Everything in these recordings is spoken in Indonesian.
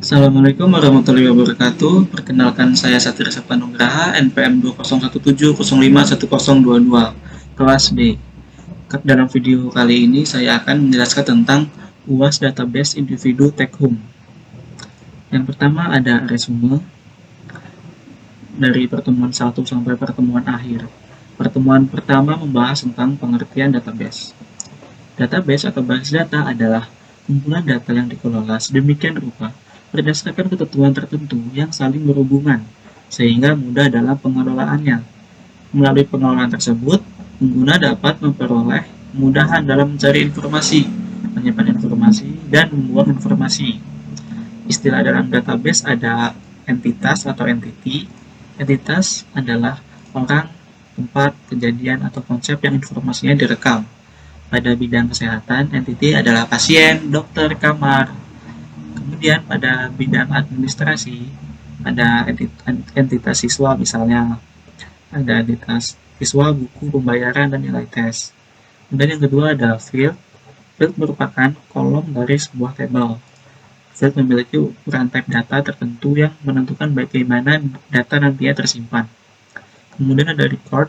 Assalamualaikum warahmatullahi wabarakatuh. Perkenalkan saya Satria Sapanugraha, NPM 20170051022, kelas D. Dalam video kali ini saya akan menjelaskan tentang UAS Database Individu Take Home. Yang pertama ada resume dari pertemuan 1 sampai pertemuan akhir. Pertemuan pertama membahas tentang pengertian database. Database atau basis data adalah kumpulan data yang dikelola sedemikian rupa berdasarkan ketentuan tertentu yang saling berhubungan, sehingga mudah dalam pengelolaannya. Melalui pengelolaan tersebut, pengguna dapat memperoleh kemudahan dalam mencari informasi, menyimpan informasi, dan membuang informasi. Istilah dalam database ada entitas atau entity. Entitas adalah orang, tempat, kejadian, atau konsep yang informasinya direkam. Pada bidang kesehatan, entity adalah pasien, dokter, kamar. Kemudian pada bidang administrasi, ada entitas siswa misalnya, ada entitas siswa, buku, pembayaran, dan nilai tes. Kemudian yang kedua ada field. Field merupakan kolom dari sebuah tabel. Field memiliki ukuran type data tertentu yang menentukan bagaimana data nantinya tersimpan. Kemudian ada record,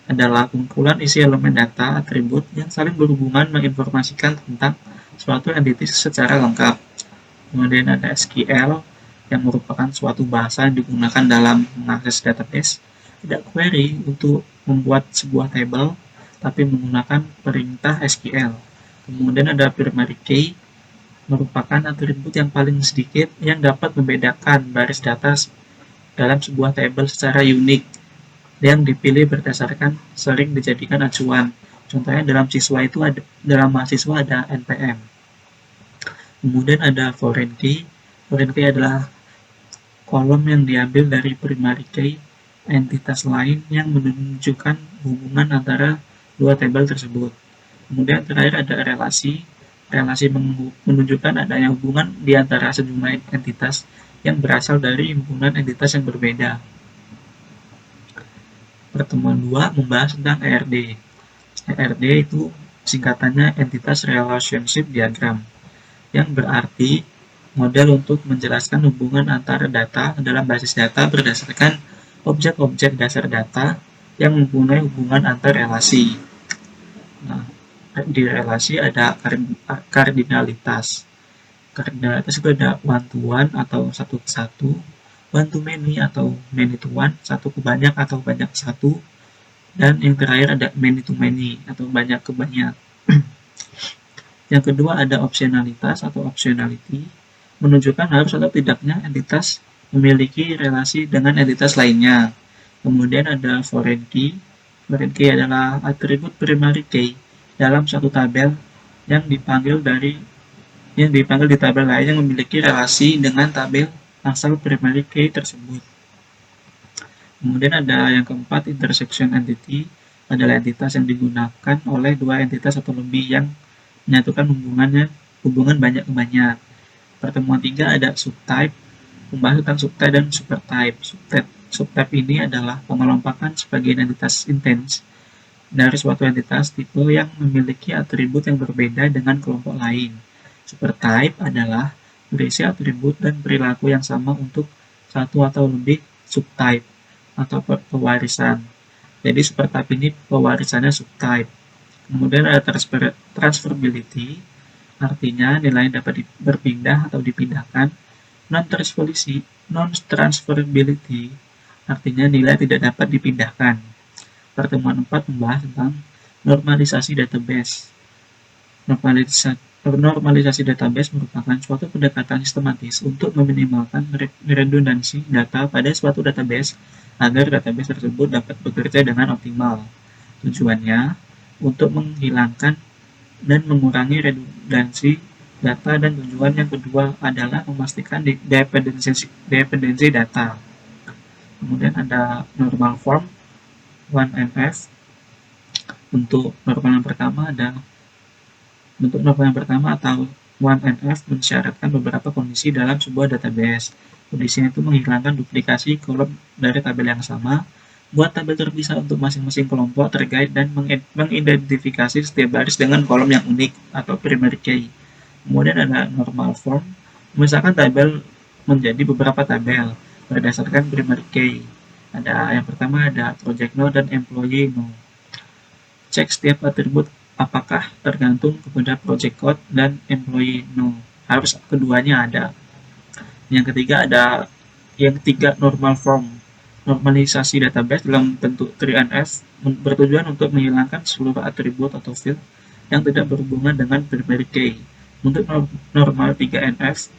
adalah kumpulan isi elemen data atribut yang saling berhubungan menginformasikan tentang suatu entitas secara lengkap. Kemudian ada SQL, yang merupakan suatu bahasa yang digunakan dalam mengakses database. Tidak query untuk membuat sebuah table, tapi menggunakan perintah SQL. Kemudian ada primary key, merupakan atribut yang paling sedikit yang dapat membedakan baris data dalam sebuah table secara unik, yang dipilih berdasarkan sering dijadikan acuan. Contohnya dalam mahasiswa ada NPM. Kemudian ada foreign key. Foreign key adalah kolom yang diambil dari primary key entitas lain yang menunjukkan hubungan antara dua tabel tersebut. Kemudian terakhir ada relasi. Relasi menunjukkan adanya hubungan di antara sejumlah entitas yang berasal dari himpunan entitas yang berbeda. Pertemuan 2 membahas tentang ERD. ERD itu singkatannya Entitas Relationship Diagram, yang berarti model untuk menjelaskan hubungan antara data dalam basis data berdasarkan objek-objek dasar data yang mempunyai hubungan antar relasi. Nah, di relasi ada kardinalitas. Kardinalitas itu ada one to one atau satu ke satu, one to many atau many to one, satu ke banyak atau banyak ke satu, dan yang terakhir ada many to many atau banyak ke banyak. Yang kedua ada opsionalitas atau optionality, menunjukkan harus atau tidaknya entitas memiliki relasi dengan entitas lainnya. Kemudian ada foreign key. Foreign key adalah atribut primary key dalam satu tabel yang dipanggil di tabel lain yang memiliki relasi dengan tabel asal primary key tersebut. Kemudian ada yang keempat, intersection entity, adalah entitas yang digunakan oleh dua entitas atau lebih yang menyatukan hubungan banyak ke banyak. Pertemuan 3 ada subtype, membahas tentang subtype dan supertype. Subtype ini adalah pengelompokan sebagian entitas intens dari suatu entitas tipe yang memiliki atribut yang berbeda dengan kelompok lain. Supertype adalah berisi atribut dan perilaku yang sama untuk satu atau lebih subtype atau pewarisan. Jadi supertype ini pewarisannya subtype. Kemudian ada transferability, artinya nilai dapat berpindah atau dipindahkan. Non-transferability, artinya nilai tidak dapat dipindahkan. Pertemuan 4 membahas tentang normalisasi database. Normalisasi database merupakan suatu pendekatan sistematis untuk meminimalkan redundansi data pada suatu database agar database tersebut dapat bekerja dengan optimal. Tujuannya untuk menghilangkan dan mengurangi redundansi data, dan tujuan yang kedua adalah memastikan dependensi data. Kemudian ada normal form 1NF. Bentuk normal yang pertama atau 1NF mensyaratkan beberapa kondisi dalam sebuah database. Kondisinya itu menghilangkan duplikasi kolom dari tabel yang sama, buat tabel terpisah untuk masing-masing kelompok terkait, dan mengidentifikasi setiap baris dengan kolom yang unik atau primary key. Kemudian ada normal form, memisahkan tabel menjadi beberapa tabel berdasarkan primary key. Yang pertama ada project node dan employee node. Cek setiap atribut apakah tergantung kepada project code dan employee node. Harus keduanya ada. Yang ketiga normal form. Normalisasi database dalam bentuk 3NF bertujuan untuk menghilangkan seluruh atribut atau field yang tidak berhubungan dengan primary key. Untuk normal 3NF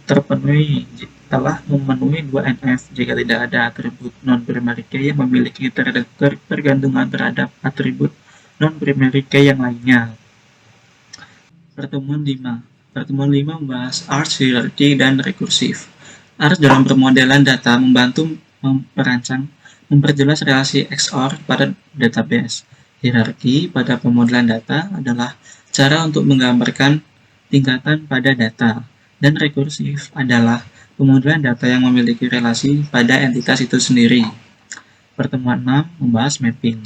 terpenuhi telah memenuhi 2NF jika tidak ada atribut non-primary key yang memiliki ketergantungan terhadap atribut non-primary key yang lainnya. Pertemuan 5. Pertemuan 5 membahas arch, hierarchy, dan rekursif. Arch dalam permodelan data membantu memperjelas relasi XOR pada database. Hierarki pada pemodelan data adalah cara untuk menggambarkan tingkatan pada data, dan rekursif adalah pemodelan data yang memiliki relasi pada entitas itu sendiri. Pertemuan 6 membahas mapping.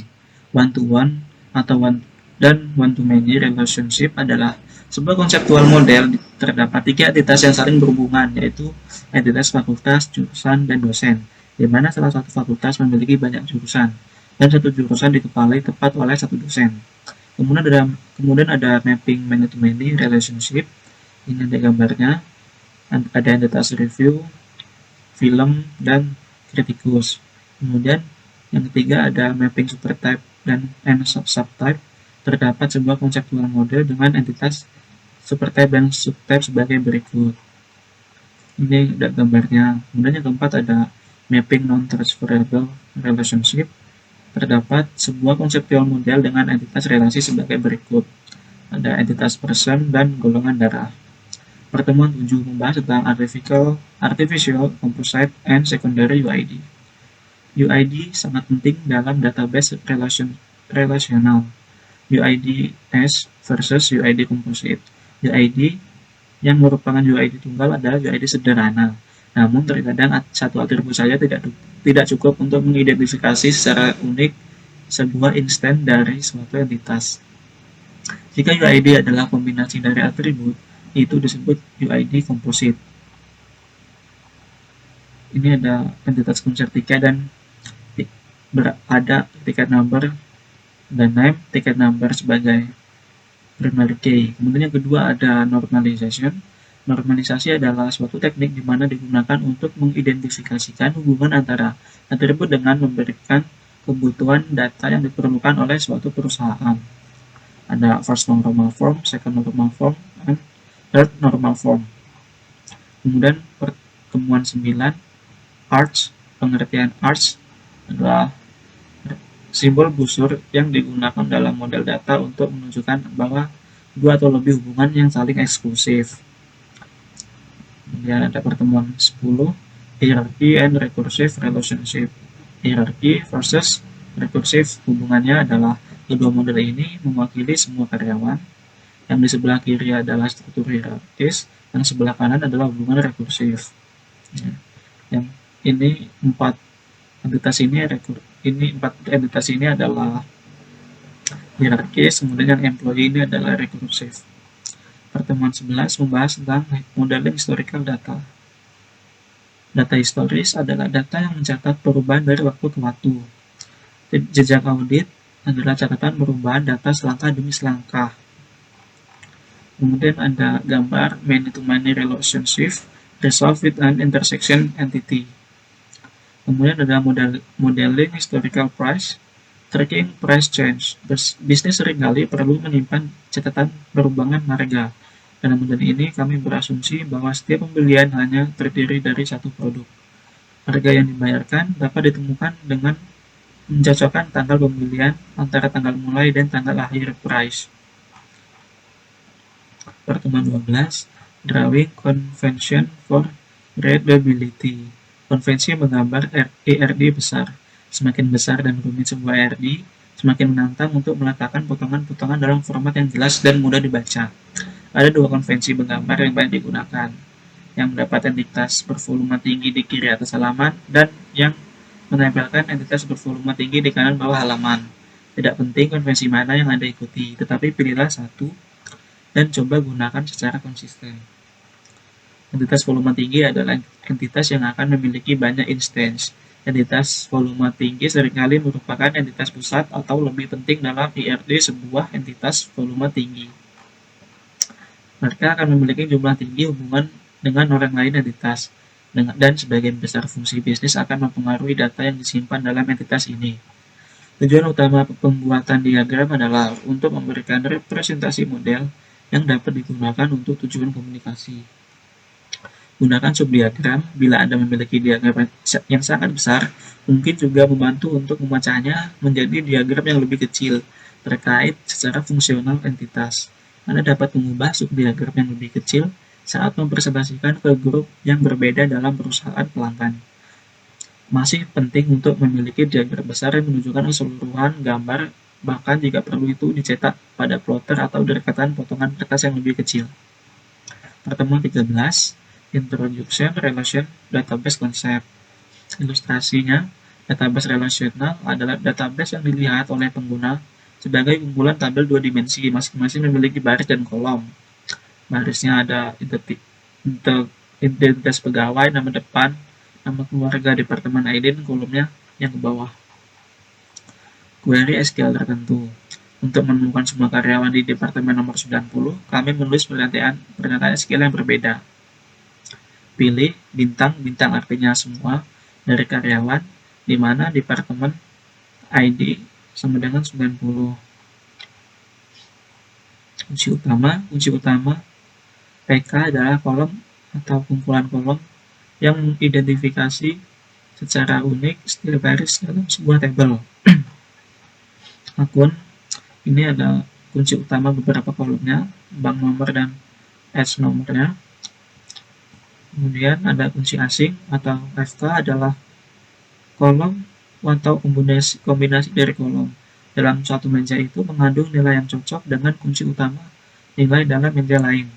One-to-one atau one-to-many relationship adalah sebuah konseptual model. Terdapat 3 entitas yang saling berhubungan, yaitu entitas fakultas, jurusan, dan dosen, di mana salah satu fakultas memiliki banyak jurusan, dan satu jurusan dikepalai tepat oleh satu dosen. Kemudian ada mapping many-to-many relationship. Ini ada gambarnya. Ada entitas review, film, dan kritikus. Kemudian yang ketiga ada mapping supertype dan subtype. Terdapat sebuah konseptual model dengan entitas supertype dan subtype sebagai berikut. Ini ada gambarnya. Kemudian yang keempat ada mapping non-transferable relationship. Terdapat sebuah konseptual model dengan entitas relasi sebagai berikut. Ada entitas person dan golongan darah. Pertemuan 7 membahas tentang artificial composite and secondary UID. UID sangat penting dalam database relasional. UID-S versus UID composite. UID yang merupakan UID tunggal adalah UID sederhana. Namun terkadang satu atribut saja tidak cukup untuk mengidentifikasi secara unik sebuah instan dari suatu entitas. Jika UID adalah kombinasi dari atribut, itu disebut UID composite. Ini ada entitas konsertika dan ada ticket number dan name ticket number sebagai primary key. Kemudian yang kedua ada normalization. Normalisasi adalah suatu teknik di mana digunakan untuk mengidentifikasikan hubungan antara atribut dengan memberikan kebutuhan data yang diperlukan oleh suatu perusahaan. Ada first normal form, second normal form, dan third normal form. Kemudian pertemuan 9, arch. Pengertian arch adalah simbol busur yang digunakan dalam model data untuk menunjukkan bahwa dua atau lebih hubungan yang saling eksklusif. Kemudian ada pertemuan 10, hierarchy and recursive relationship. Hierarchy versus recursive, hubungannya adalah kedua model ini mewakili semua karyawan. Yang di sebelah kiri adalah struktur hierarkis, yang sebelah kanan adalah hubungan rekursif. Yang ini empat entitas ini adalah hierarkis, kemudian yang employee ini adalah rekursif. Pertemuan 11 membahas tentang modeling historical data. Data historis adalah data yang mencatat perubahan dari waktu ke waktu. Jejak audit adalah catatan perubahan data selangkah demi selangkah. Kemudian ada gambar many-to-many relationship resolved with an intersection entity. Kemudian ada modeling historical price, tracking price change. Bisnis seringkali perlu menyimpan catatan perubahan harga. Dalam model ini kami berasumsi bahwa setiap pembelian hanya terdiri dari satu produk. Harga yang dibayarkan dapat ditemukan dengan mencocokkan tanggal pembelian antara tanggal mulai dan tanggal akhir price. Pertemuan 12, Drawing Convention for Readability. Konvensi menggambar ERD besar. Semakin besar dan rumit sebuah ERD, semakin menantang untuk meletakkan potongan-potongan dalam format yang jelas dan mudah dibaca. Ada dua konvensi menggambar yang banyak digunakan, yang mendapat entitas bervolume tinggi di kiri atas halaman dan yang menempelkan entitas bervolume tinggi di kanan bawah halaman. Tidak penting konvensi mana yang Anda ikuti, tetapi pilihlah satu dan coba gunakan secara konsisten. Entitas volume tinggi adalah entitas yang akan memiliki banyak instance. Entitas volume tinggi seringkali merupakan entitas pusat atau lebih penting dalam IRD sebuah entitas volume tinggi. Mereka akan memiliki jumlah tinggi hubungan dengan orang lain entitas, dan sebagian besar fungsi bisnis akan mempengaruhi data yang disimpan dalam entitas ini. Tujuan utama pembuatan diagram adalah untuk memberikan representasi model yang dapat digunakan untuk tujuan komunikasi. Gunakan subdiagram bila Anda memiliki diagram yang sangat besar, mungkin juga membantu untuk memecahnya menjadi diagram yang lebih kecil terkait secara fungsional entitas. Anda dapat mengubah subdiagram yang lebih kecil saat mempresentasikan ke grup yang berbeda dalam perusahaan pelanggan. Masih penting untuk memiliki diagram besar yang menunjukkan keseluruhan gambar, bahkan jika perlu itu dicetak pada plotter atau deretan potongan kertas yang lebih kecil. Pertemuan 13, Introduction Relation Database Concept. Ilustrasinya, database relasional adalah database yang dilihat oleh pengguna sebagai kumpulan tabel dua dimensi, masing-masing memiliki baris dan kolom. Barisnya ada identitas pegawai, nama depan, nama keluarga, departemen ID, dan kolomnya yang ke bawah. Query SQL tertentu. Untuk menemukan semua karyawan di departemen nomor 90, kami menulis pernyataan SQL yang berbeda. Pilih bintang artinya semua dari karyawan, di mana departemen ID sama dengan 90. Kunci utama PK adalah kolom atau kumpulan kolom yang mengidentifikasi secara unik setiap baris dalam sebuah tabel. Akun, ini ada kunci utama beberapa kolomnya, bank nomor dan edge nomornya. Kemudian ada kunci asing atau FK adalah kolom atau kombinasi dari kolom. Dalam suatu meja itu mengandung nilai yang cocok dengan kunci utama nilai dalam meja lain.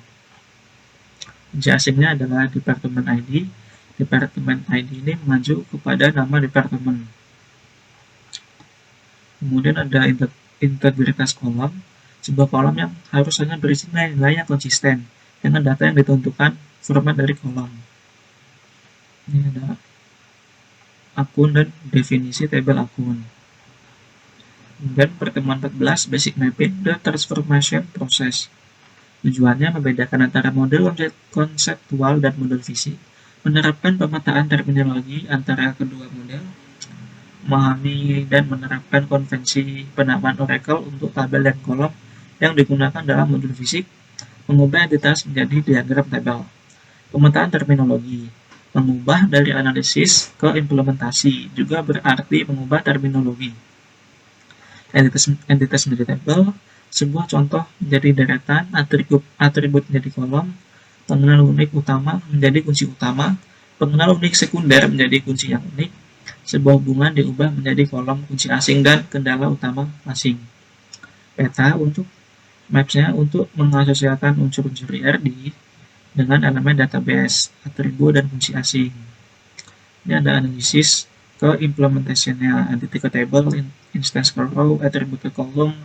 Kunci asingnya adalah departemen ID. Departemen ID ini mengacu kepada nama departemen. Kemudian ada integritas kolom, sebuah kolom yang harus hanya berisi nilai yang konsisten dengan data yang ditentukan format dari kolom. Ini ada akun dan definisi tabel akun. Kemudian pertemuan 14, Basic Mapping the Transformation Process. Tujuannya membedakan antara model konseptual dan model fisik, menerapkan pemetaan terminologi antara kedua model, memahami dan menerapkan konvensi penamaan Oracle untuk tabel dan kolom yang digunakan dalam modul fisik, mengubah entitas menjadi diagram tabel. Pemetaan terminologi, mengubah dari analisis ke implementasi, juga berarti mengubah terminologi. Entitas menjadi tabel, sebuah contoh menjadi deretan, atribut menjadi kolom, pengenal unik utama menjadi kunci utama, pengenal unik sekunder menjadi kunci yang unik, sebuah hubungan diubah menjadi kolom kunci asing dan kendala utama asing. Peta untuk maps-nya untuk mengasosiasikan unsur-unsur IRD dengan elemen database, atribut, dan kunci asing. Ini ada analisis ke implementation-nya, entity ke table, instance ke row, atribut ke column,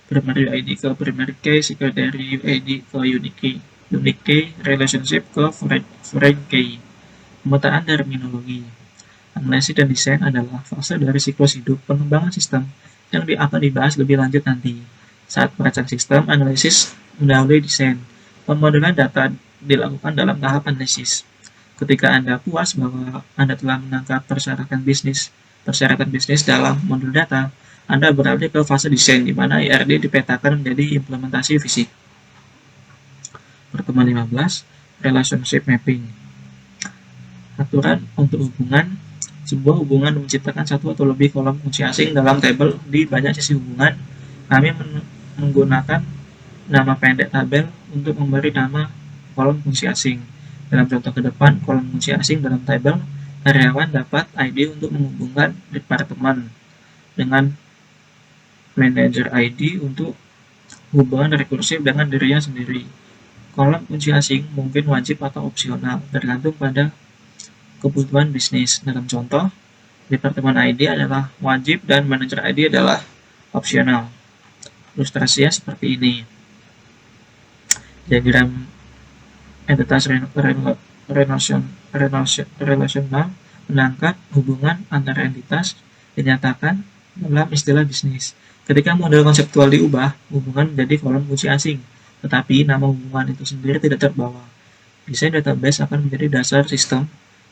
primary ID ke primary key, secondary ID ke unique key, relationship ke foreign key. Pemetaan terminologi. Analisis dan desain adalah fase dari siklus hidup pengembangan sistem yang akan dibahas lebih lanjut nanti. Saat merancang sistem, analisis mendahului desain. Pemodelan data dilakukan dalam tahap analisis. Ketika Anda puas bahwa Anda telah menangkap persyaratan bisnis dalam modul data, Anda beralih ke fase desain, di mana IRD dipetakan menjadi implementasi fisik. Pertemuan 15, Relationship Mapping. Aturan untuk hubungan. Sebuah hubungan menciptakan satu atau lebih kolom kunci asing dalam tabel di banyak sisi hubungan. Kami menggunakan nama pendek tabel untuk memberi nama kolom kunci asing. Dalam contoh ke depan, kolom kunci asing dalam tabel, karyawan dapat ID untuk menghubungkan departemen dengan manager ID untuk hubungan rekursif dengan dirinya sendiri. Kolom kunci asing mungkin wajib atau opsional, tergantung pada kebutuhan bisnis. Dalam contoh, departemen ID adalah wajib dan manajer ID adalah opsional. Ilustrasinya seperti ini. Diagram entitas relasional mengangkat hubungan antara entitas dinyatakan dalam istilah bisnis. Ketika model konseptual diubah, hubungan menjadi kolom kunci asing, tetapi nama hubungan itu sendiri tidak terbawa. Desain database akan menjadi dasar sistem,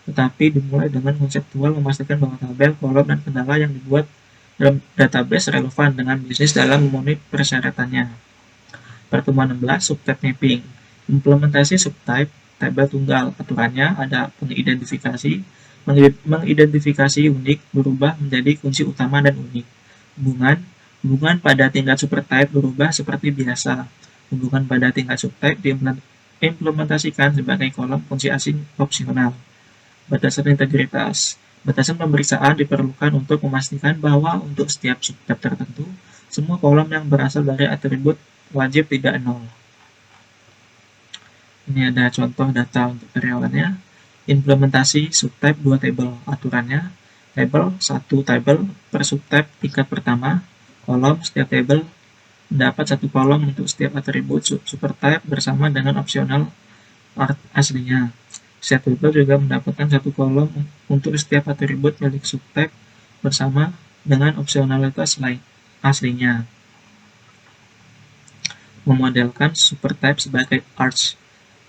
tetapi dimulai dengan konseptual memastikan bahwa tabel, kolom, dan kendala yang dibuat dalam database relevan dengan bisnis dalam memenuhi persyaratannya. Pertemuan 16, subtype mapping. Implementasi subtype tabel tunggal. Aturannya ada pengidentifikasi, mengidentifikasi unik berubah menjadi kunci utama dan unik. Hubungan pada tingkat supertype berubah seperti biasa. Hubungan pada tingkat subtype diimplementasikan sebagai kolom kunci asing opsional. Batasan integritas. Batasan pemeriksaan diperlukan untuk memastikan bahwa untuk setiap subtype tertentu, semua kolom yang berasal dari atribut wajib tidak nol. Ini ada contoh data untuk karyawannya. Implementasi subtype 2 table. Aturannya, table 1 table per subtype tingkat pertama, kolom setiap table mendapat 1 kolom untuk setiap atribut supertype bersama dengan opsional aslinya. Setiap table juga mendapatkan 1 kolom untuk setiap atribut milik subtype bersama dengan opsionalitas aslinya. Memodelkan supertype sebagai arch.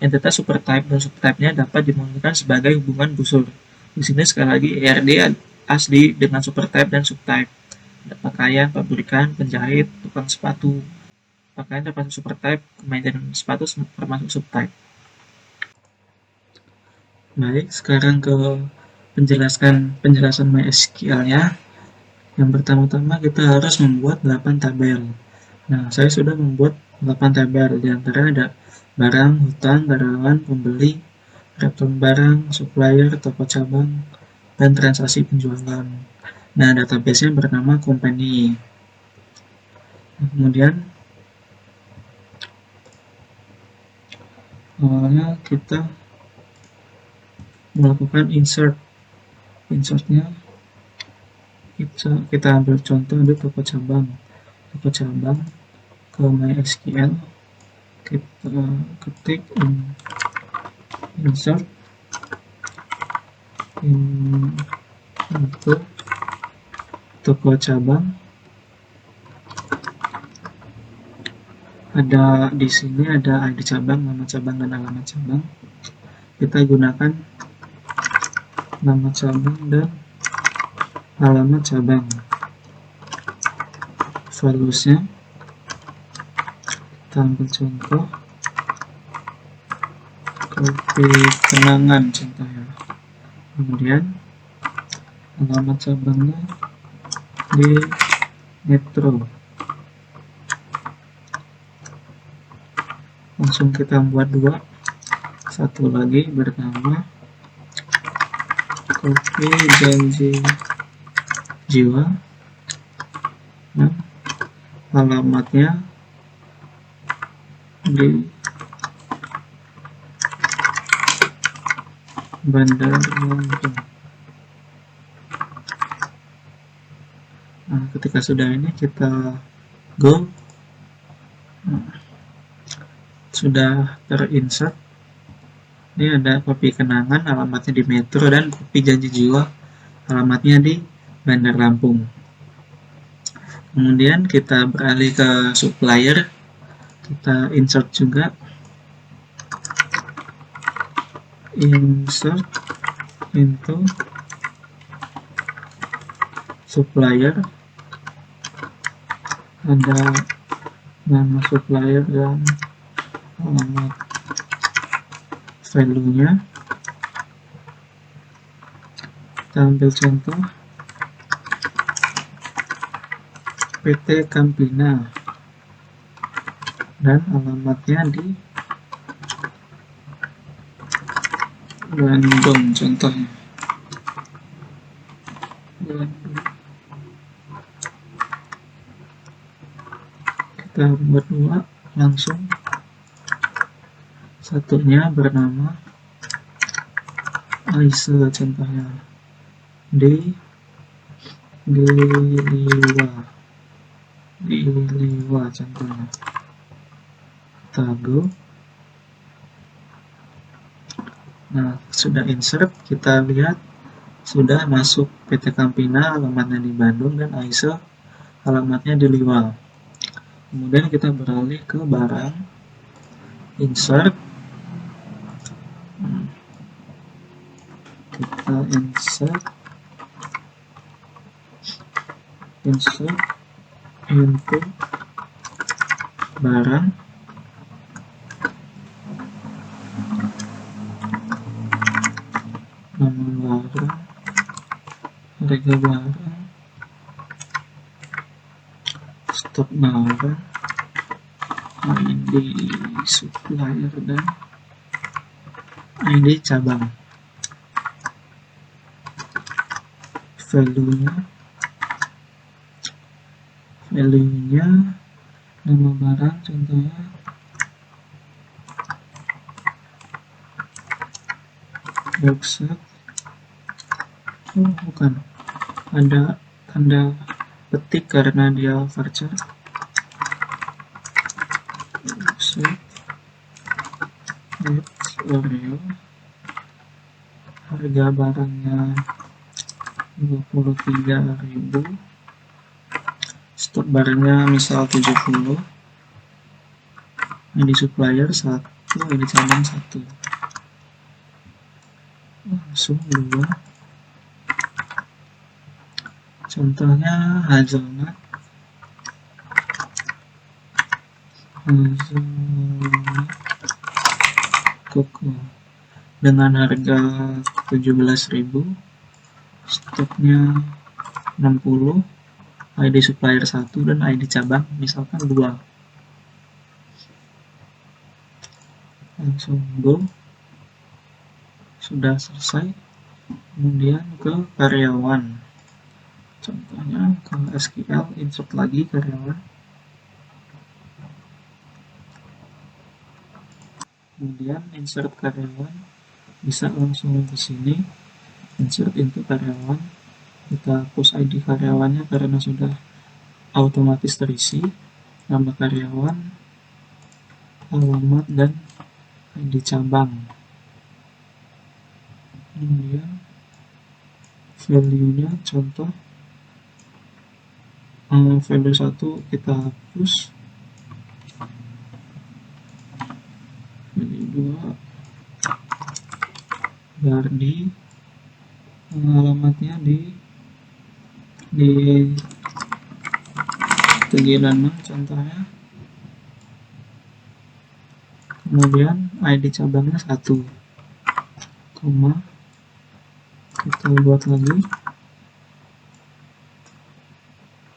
Entitas supertype dan subtype-nya dapat dimodelkan sebagai hubungan busur. Di sini sekali lagi ERD asli dengan supertype dan subtype. Ada pakaian, pabrikan, penjahit, tukang sepatu. Pakaian termasuk supertype, kemudian sepatu termasuk subtype. Baik, sekarang ke penjelasan MySQL-nya. Yang pertama-tama kita harus membuat 8 tabel. Nah, saya sudah membuat 8 tabel. Di antara ada barang, hutang, karyawan, pembeli, return barang, supplier, toko cabang, dan transaksi penjualan. Nah, database-nya bernama company. Kemudian awalnya kita melakukan insert. Insertnya kita ambil contoh di toko cabang ke MySQL, kita ketik insert untuk toko cabang. Ada di sini ada ID cabang, nama cabang, dan alamat cabang. Kita gunakan nama cabang dan alamat cabang. Values-nya kita ambil contoh kopi Kenangan contohnya. Kemudian alamat cabangnya di Metro. Langsung kita buat 2. Satu lagi bernama kopi Janji Jiwa, dan alamatnya di Bandar Lampung. Nah, ketika sudah ini kita go. Nah, sudah terinsert. Ini ada kopi Kenangan, alamatnya di Metro, dan kopi Janji Jiwa, alamatnya di Bandar Lampung. Kemudian kita beralih ke supplier. Kita insert juga. Insert into supplier. Ada nama supplier dan alamat value-nya. Kita ambil contoh PT Campina dan alamatnya di Bandung contohnya. Bandung. Kita buat 2 langsung. Satunya bernama Aise contohnya di Liwa contohnya. Kita go. Nah, sudah insert, kita lihat sudah masuk PT Campina, alamatnya di Bandung, dan AISA alamatnya di Liwal. Kemudian kita beralih ke barang, insert, kita insert into barang, nama barang, harga barang, stok barang, ID supplier, dan ID cabang. Value-nya nama barang, contohnya boxset. Oh, bukan, ada tanda petik karena dia varchar. Boxset Oreo, harga barangnya 23.000, stok barangnya misal 70, ID supplier 1, ID cabang 1, langsung 2. Contohnya hazelnut koko dengan harga 17.000, stoknya 60, ID supplier 1, dan ID cabang misalkan 2. Langsung go, sudah selesai. Kemudian ke karyawan, contohnya ke SQL, insert lagi karyawan, kemudian insert karyawan, bisa langsung ke sini, insert into karyawan, kita hapus ID karyawannya karena sudah otomatis terisi, nama karyawan, alamat, dan ID cabang. Kemudian value-nya, contoh value 1 kita hapus, value 2 Gardi, alamatnya di Tegilan contohnya, kemudian ID cabangnya 1, koma, kita buat lagi,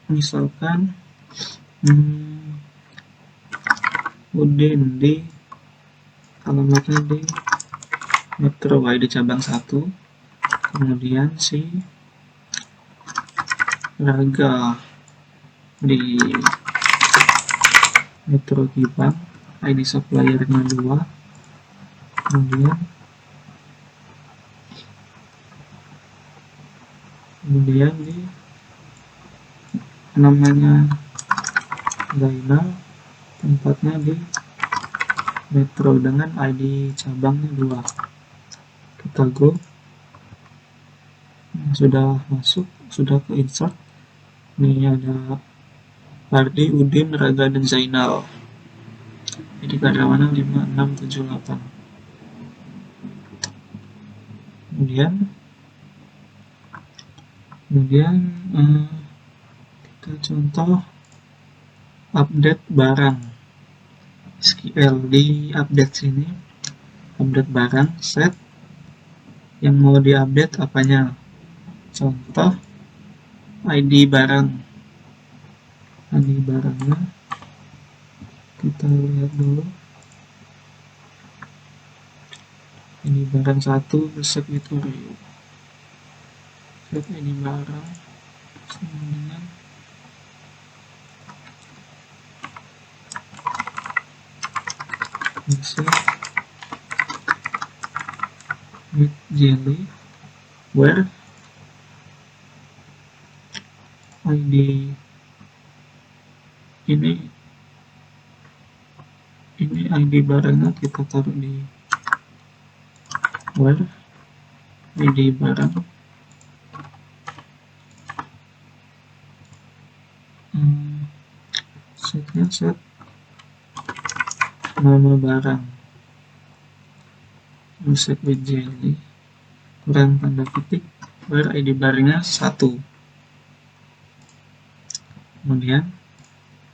misalkan Udin, di alamatnya di Metro, ID cabang 1, kemudian si Raga di Metro Kipang, ID suppliernya 2, kemudian di namanya Zainal, tempatnya di Metro dengan ID cabangnya 2. Kita go. Sudah masuk, sudah ke insert. Ini ada Ardi, Udin, Raga, dan Zainal. Jadi karyawannya 5, 6, 7, 8. Kemudian kita contoh update barang. SQL di update sini, update barang, set yang mau diupdate apanya. Contoh ID barangnya kita lihat dulu. Ini barang 1 set itu Oreo. Set ini barang sama dengan set with jelly where ID ini ID barangnya kita taruh di where ID barang setnya set nama barang set with jelly kurang tanda petik where ID barangnya 1. Kemudian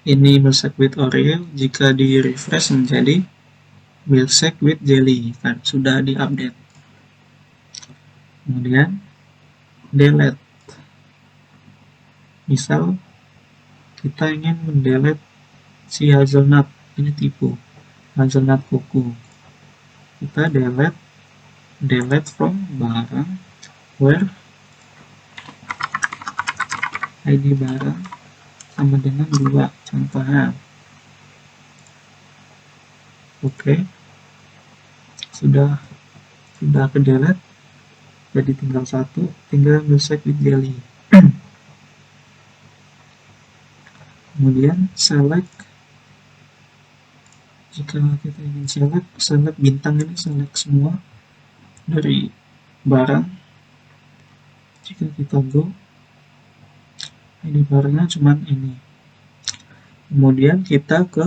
ini milkshake with Oreo, jika di refresh menjadi milkshake with jelly, kan sudah diupdate. Kemudian delete, misal kita ingin mendelete si hazelnut, ini tipu hazelnut kuku, kita delete from barang where ID barang sama dengan 2 contohnya. Oke, sudah ke delete, jadi tinggal 1, tinggal milkshake with jelly. Kemudian select, jika kita ingin select bintang ini, select semua dari barang. Jika kita go, ID barangnya cuman ini. Kemudian kita ke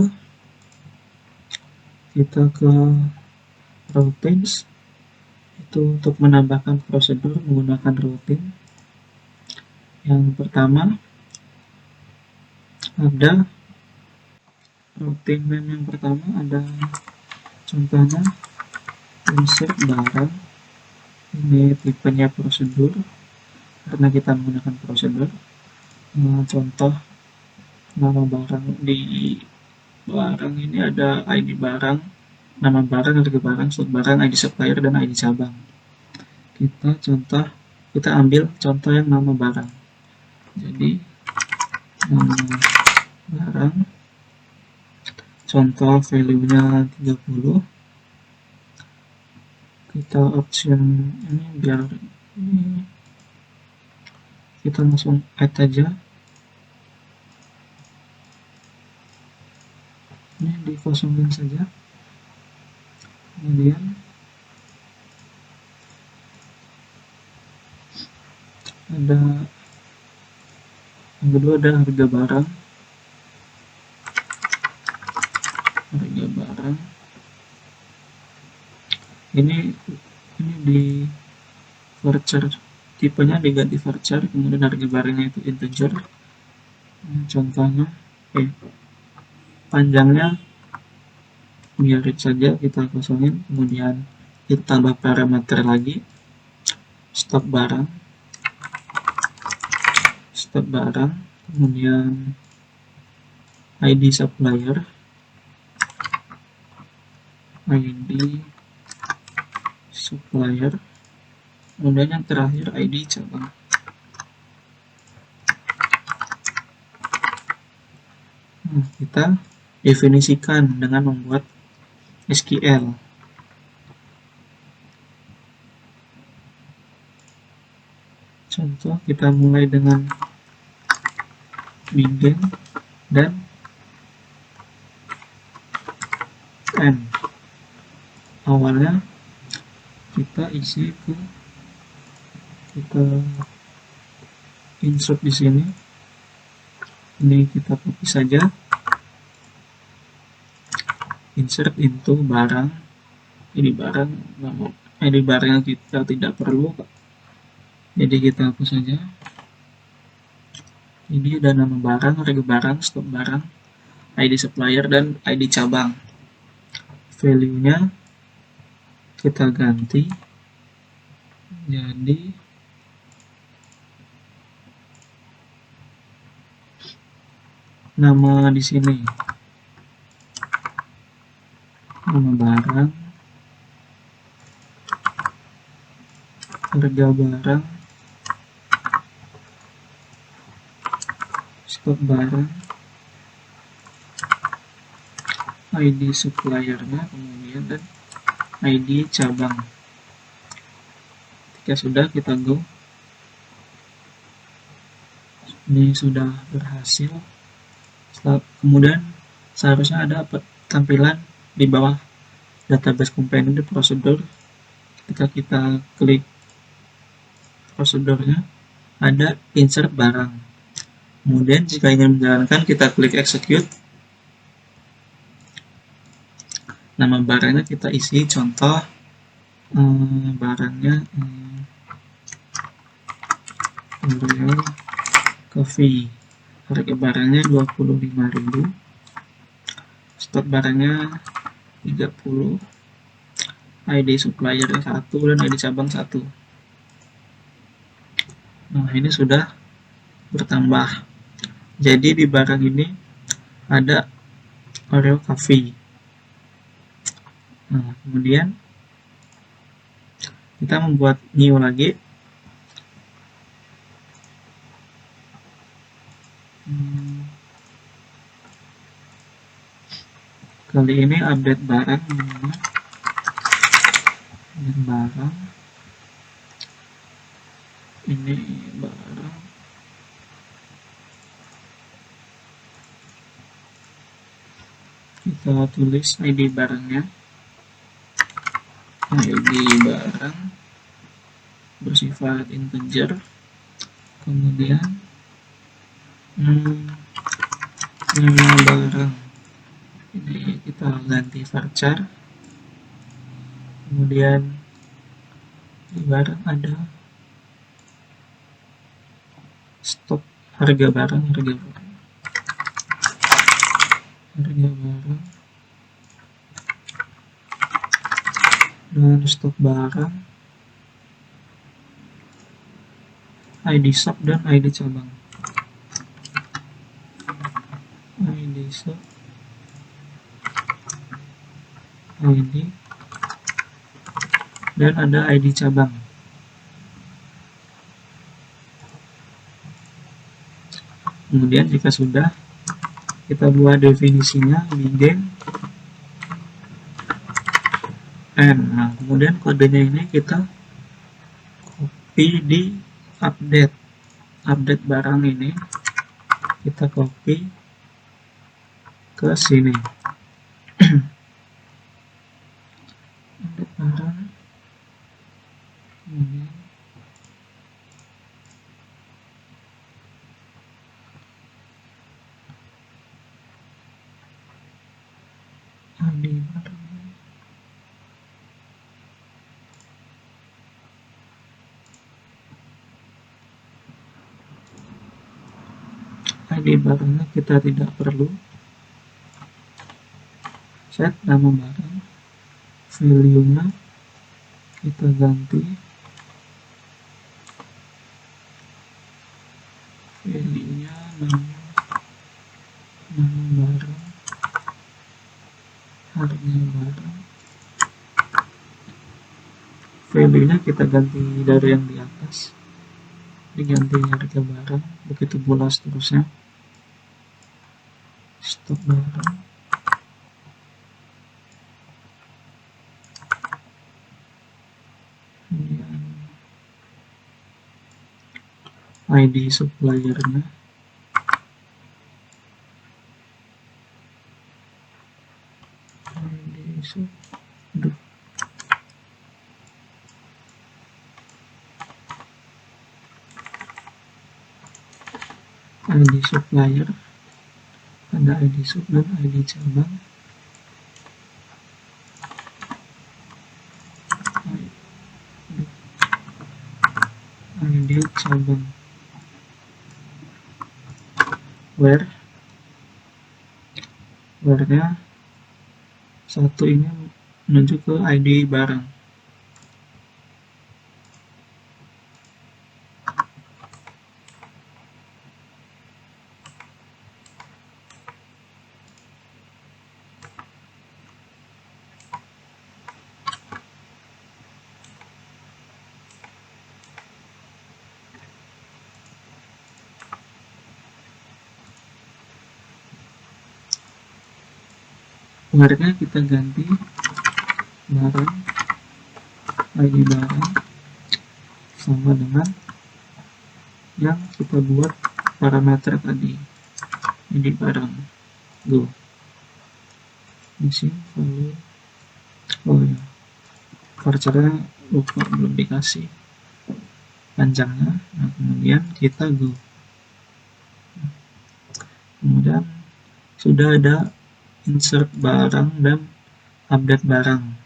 routines, itu untuk menambahkan prosedur menggunakan routine. Yang pertama ada routine name, yang pertama ada contohnya insert barang, ini tipenya prosedur karena kita menggunakan prosedur. Contoh nama barang, di barang ini ada ID barang, nama barang, harga barang, stok barang, ID supplier, dan ID cabang. Kita ambil contoh yang nama barang. Jadi nama barang, contoh value-nya 30. Kita option ini biar ini kita langsung add aja. Ini dikosongin saja. Kemudian ada yang kedua, ada harga barang. Ini di varchar, tipenya diganti varchar, kemudian harga barangnya itu integer. Contohnya panjangnya biarin saja, kita kosongin. Kemudian kita tambah parameter lagi, stok barang, kemudian ID supplier, kemudian yang terakhir ID cabang. Kita definisikan dengan membuat SQL. Contoh, kita mulai dengan begin dan end. Awalnya kita isi kita insert di sini. Ini kita copy saja, insert into barang. Ini barang, ID barang yang kita tidak perlu, jadi kita hapus saja. Ini ada nama barang, harga barang, stok barang, ID supplier, dan ID cabang. Value-nya kita ganti jadi nama di sini, nama barang, harga barang, stok barang, ID suppliernya, kemudian dan ID cabang. Ketika sudah, kita go. Ini sudah berhasil. Kemudian seharusnya ada tampilan di bawah database companion di prosedur. Ketika kita klik prosedurnya, ada insert barang. Kemudian jika ingin menjalankan, kita klik execute. Nama barangnya kita isi, contoh barangnya Oreo Coffee. Harga barangnya 25.000. Stok barangnya 30. ID supplier 1 dan ID cabang 1. Nah, ini sudah bertambah. Jadi di barang ini ada Oreo Coffee. Nah, kemudian kita membuat new lagi. Kali ini update barang. Ini barang. Kita tulis ID barangnya. ID barang bersifat integer. Kemudian nama barang ini kita ganti varchar. Kemudian di barang ada stok harga barang dan stok barang, ID shop dan ID cabang. ID shop, ID, dan ada ID cabang. Kemudian jika sudah, kita buat definisinya begin and. Nah, kemudian kodenya ini kita copy di update barang ini, kita copy ke sini. Update barang, kemudian ID barang. ID barangnya kita tidak perlu. Set nama barang, value-nya kita ganti value-nya nama barang, harga barang. Value-nya kita ganti dari yang di atas, diganti harga barang, begitu pula seterusnya. Stok barang, kemudian ID suppliernya, ID supplier, ada ID sub dan ID cabang. ID cabang where-nya satu ini menuju ke ID barang. Where-nya kita ganti barang, ID barang sama dengan yang kita buat parameter tadi, ID barang. Go missing value, oh ya, vouchernya lupa belum dikasih panjangnya. Nah, kemudian kita go. Kemudian sudah ada insert barang dan update barang.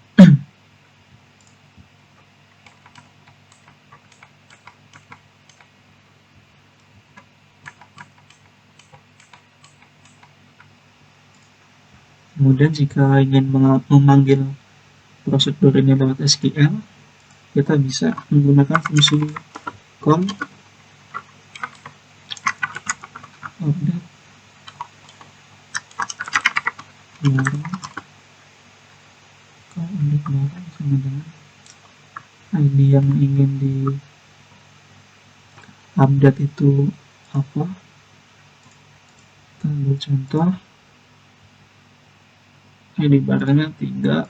Kemudian jika ingin memanggil prosedur ini lewat SQL, kita bisa menggunakan fungsi call update barang, call update barang sama dengan ID yang ingin di update itu apa. Kita ambil contoh, ID barangnya 3,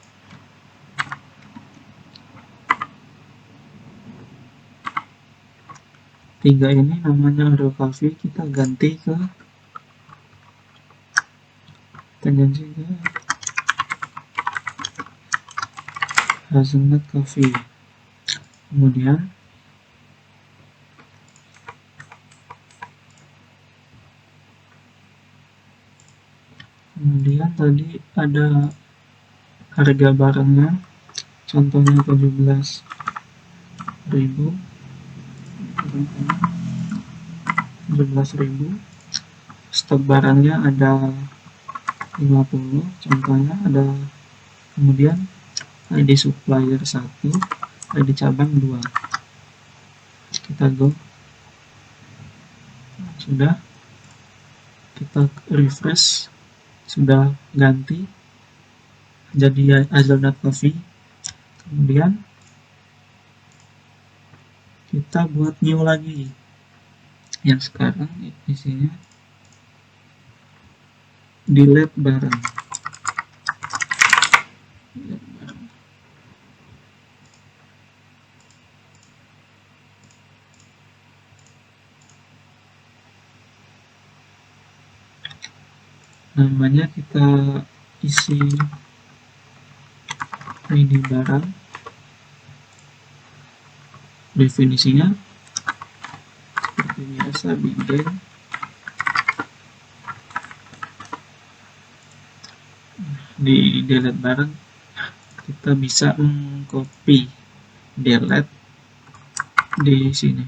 ini namanya Oreo Coffee, kita ganti ke Hazelnut Coffee. Kemudian tadi ada harga barangnya, contohnya 17.000, stok barangnya ada 50, contohnya ada. Kemudian ID supplier 1, ID cabang 2. Kita go. Sudah, kita refresh, sudah ganti jadi Hazelnut Coffee. Kemudian kita buat new lagi, yang sekarang isinya delete barang. Namanya kita isi ID barang, definisinya seperti biasa begin. Di delete barang kita bisa mengcopy delete di sini,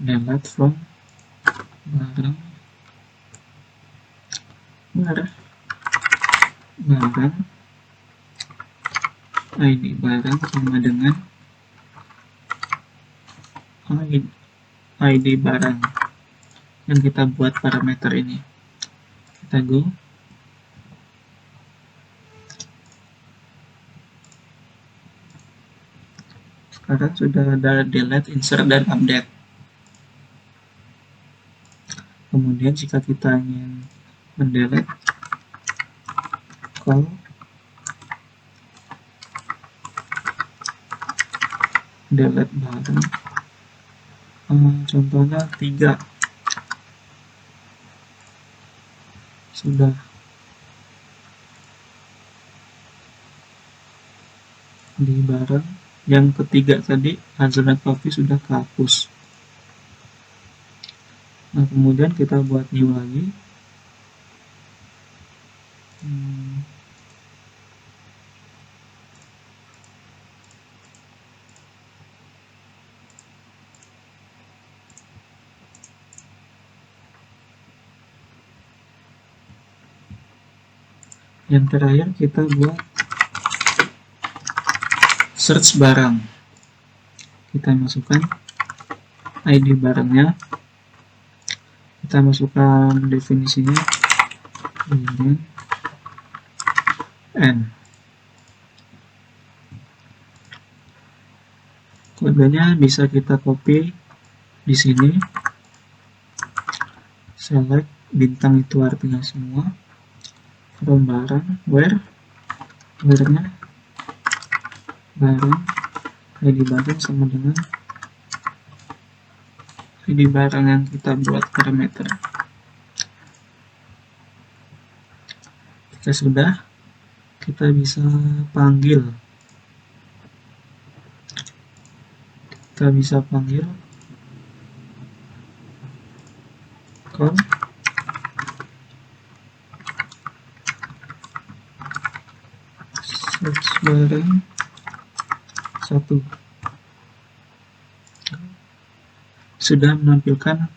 delete from barang ID barang sama dengan ID barang yang kita buat parameter ini. Kita go. Sekarang sudah ada delete, insert, dan update. Kemudian jika kita ingin mendelete, call delete barang, contohnya 3. Sudah. Di barang yang ketiga tadi, Hazelnut Coffee, sudah kehapus. Nah, kemudian kita buat new lagi. Yang terakhir kita buat search barang. Kita masukkan ID barangnya, kita masukkan definisinya ini N. Kodenya bisa kita copy di sini. Select bintang itu artinya semua. From barang, where-nya barang, ID barang sama dengan ID barang yang kita buat parameter. Jika sudah, kita bisa panggil kita bisa panggil call search barang 1, sudah menampilkan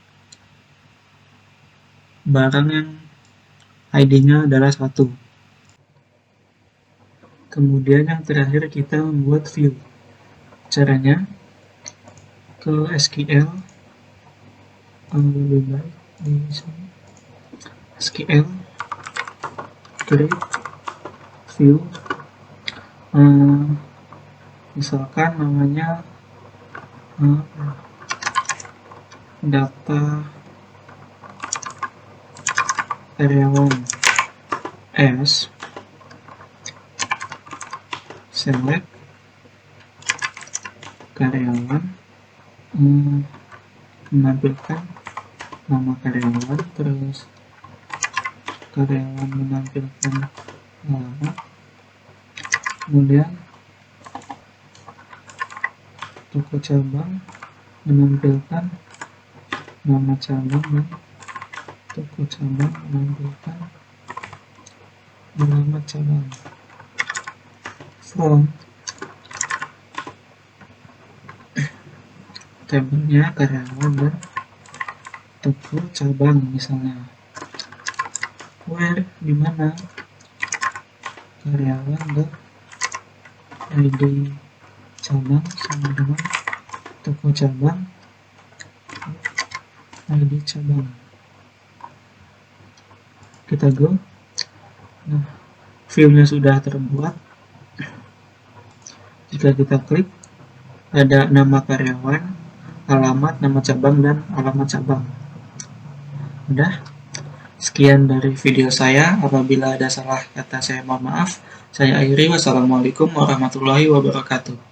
barang yang ID-nya adalah 1. Kemudian yang terakhir kita membuat view. Caranya ke SQL, lebih baik di sini SQL create view, misalkan namanya data karyawan S, select karyawan, menampilkan nama karyawan, terus karyawan menampilkan alamat, kemudian toko cabang menampilkan nama cabang dan toko cabang menampilkan alamat cabang. From tabelnya karyawan dan toko cabang, misalnya where, di mana karyawan dan ID cabang sama dengan toko cabang ID cabang. Kita go. Nah, view-nya sudah terbuat. Jika kita klik, ada nama karyawan, alamat, nama cabang, dan alamat cabang. Udah. Sekian dari video saya. Apabila ada salah kata, saya mohon maaf. Saya akhiri. Wassalamualaikum warahmatullahi wabarakatuh.